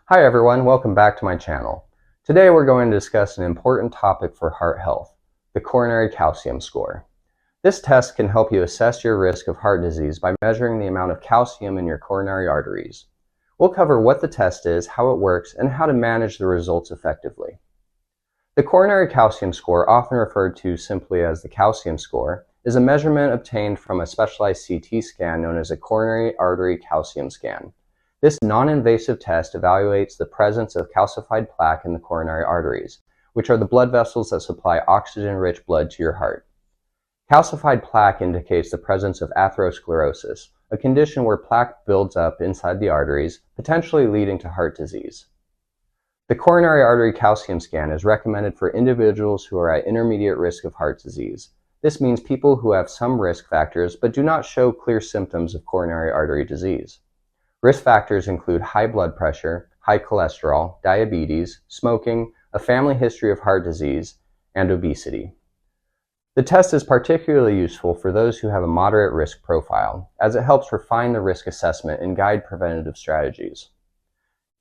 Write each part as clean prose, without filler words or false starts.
Hi everyone, welcome back to my channel. Today we're going to discuss an important topic for heart health, the coronary calcium score. This test can help you assess your risk of heart disease by measuring the amount of calcium in your coronary arteries. We'll cover what the test is, how it works, and how to manage the results effectively. The coronary calcium score, often referred to simply as the calcium score, is a measurement obtained from a specialized CT scan known as a coronary artery calcium scan. This non-invasive test evaluates the presence of calcified plaque in the coronary arteries, which are the blood vessels that supply oxygen-rich blood to your heart. Calcified plaque indicates the presence of atherosclerosis, a condition where plaque builds up inside the arteries, potentially leading to heart disease. The coronary artery calcium scan is recommended for individuals who are at intermediate risk of heart disease. This means people who have some risk factors but do not show clear symptoms of coronary artery disease. Risk factors include high blood pressure, high cholesterol, diabetes, smoking, a family history of heart disease, and obesity. The test is particularly useful for those who have a moderate risk profile, as it helps refine the risk assessment and guide preventative strategies.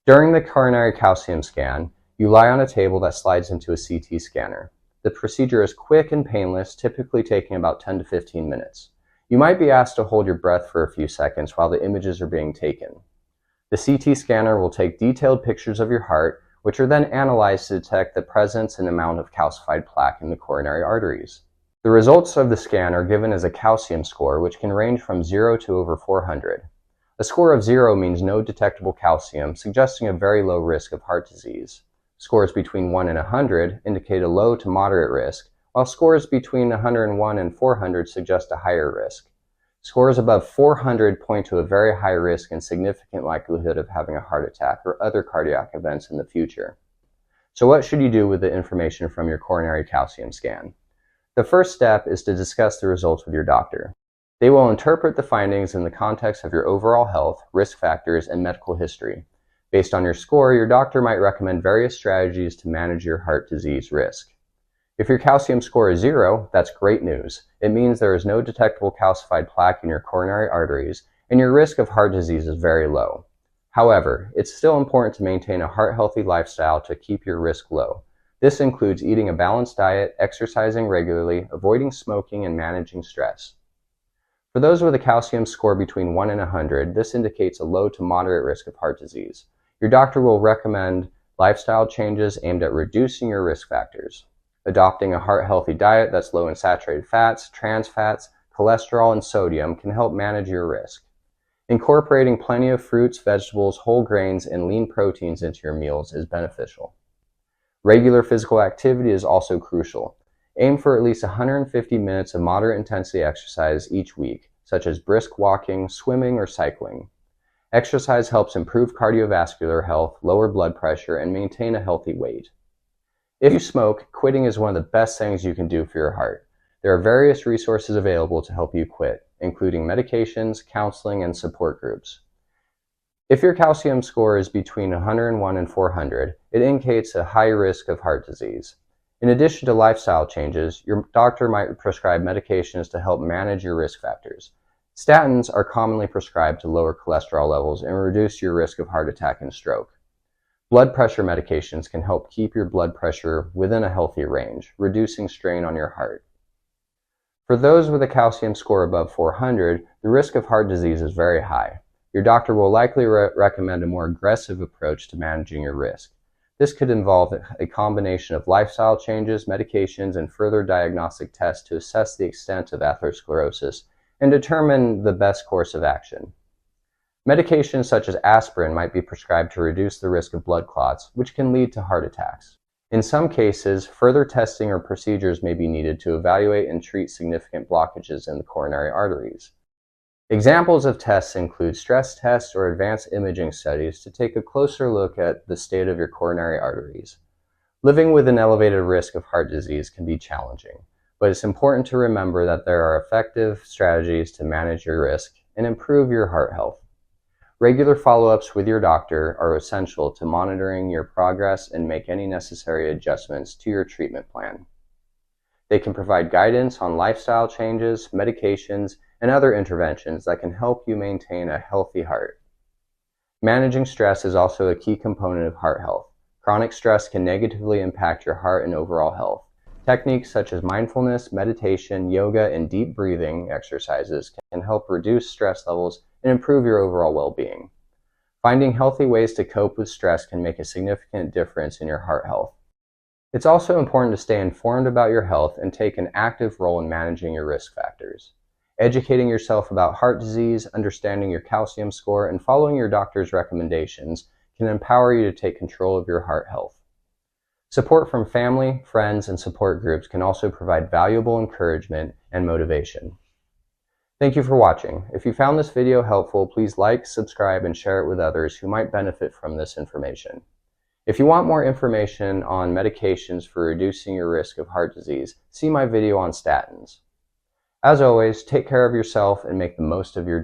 During the coronary calcium scan, you lie on a table that slides into a CT scanner. The procedure is quick and painless, typically taking about 10 to 15 minutes. You might be asked to hold your breath for a few seconds while the images are being taken. The CT scanner will take detailed pictures of your heart, which are then analyzed to detect the presence and amount of calcified plaque in the coronary arteries. The results of the scan are given as a calcium score, which can range from 0 to over 400. A score of 0 means no detectable calcium, suggesting a very low risk of heart disease. Scores between 1 and 100 indicate a low to moderate risk, while scores between 101 and 400 suggest a higher risk. Scores above 400 point to a very high risk and significant likelihood of having a heart attack or other cardiac events in the future. So what should you do with the information from your coronary calcium scan? The first step is to discuss the results with your doctor. They will interpret the findings in the context of your overall health, risk factors, and medical history. Based on your score, your doctor might recommend various strategies to manage your heart disease risk. If your calcium score is 0, that's great news. It means there is no detectable calcified plaque in your coronary arteries, and your risk of heart disease is very low. However, it's still important to maintain a heart-healthy lifestyle to keep your risk low. This includes eating a balanced diet, exercising regularly, avoiding smoking, and managing stress. For those with a calcium score between 1 and 100, this indicates a low to moderate risk of heart disease. Your doctor will recommend lifestyle changes aimed at reducing your risk factors. Adopting a heart-healthy diet that's low in saturated fats, trans fats, cholesterol, and sodium can help manage your risk. Incorporating plenty of fruits, vegetables, whole grains, and lean proteins into your meals is beneficial. Regular physical activity is also crucial. Aim for at least 150 minutes of moderate intensity exercise each week, such as brisk walking, swimming, or cycling. Exercise helps improve cardiovascular health, lower blood pressure, and maintain a healthy weight. If you smoke, quitting is one of the best things you can do for your heart. There are various resources available to help you quit, including medications, counseling, and support groups. If your calcium score is between 101 and 400, it indicates a high risk of heart disease. In addition to lifestyle changes, your doctor might prescribe medications to help manage your risk factors. Statins are commonly prescribed to lower cholesterol levels and reduce your risk of heart attack and stroke. Blood pressure medications can help keep your blood pressure within a healthy range, reducing strain on your heart. For those with a calcium score above 400, the risk of heart disease is very high. Your doctor will likely recommend a more aggressive approach to managing your risk. This could involve a combination of lifestyle changes, medications, and further diagnostic tests to assess the extent of atherosclerosis and determine the best course of action. Medications such as aspirin might be prescribed to reduce the risk of blood clots, which can lead to heart attacks. In some cases, further testing or procedures may be needed to evaluate and treat significant blockages in the coronary arteries. Examples of tests include stress tests or advanced imaging studies to take a closer look at the state of your coronary arteries. Living with an elevated risk of heart disease can be challenging, but it's important to remember that there are effective strategies to manage your risk and improve your heart health. Regular follow-ups with your doctor are essential to monitoring your progress and make any necessary adjustments to your treatment plan. They can provide guidance on lifestyle changes, medications, and other interventions that can help you maintain a healthy heart. Managing stress is also a key component of heart health. Chronic stress can negatively impact your heart and overall health. Techniques such as mindfulness, meditation, yoga, and deep breathing exercises can help reduce stress levels and improve your overall well-being. Finding healthy ways to cope with stress can make a significant difference in your heart health. It's also important to stay informed about your health and take an active role in managing your risk factors. Educating yourself about heart disease, understanding your calcium score, and following your doctor's recommendations can empower you to take control of your heart health. Support from family, friends, and support groups can also provide valuable encouragement and motivation. Thank you for watching. If you found this video helpful, please like, subscribe, and share it with others who might benefit from this information. If you want more information on medications for reducing your risk of heart disease, see my video on statins. As always, take care of yourself and make the most of your day.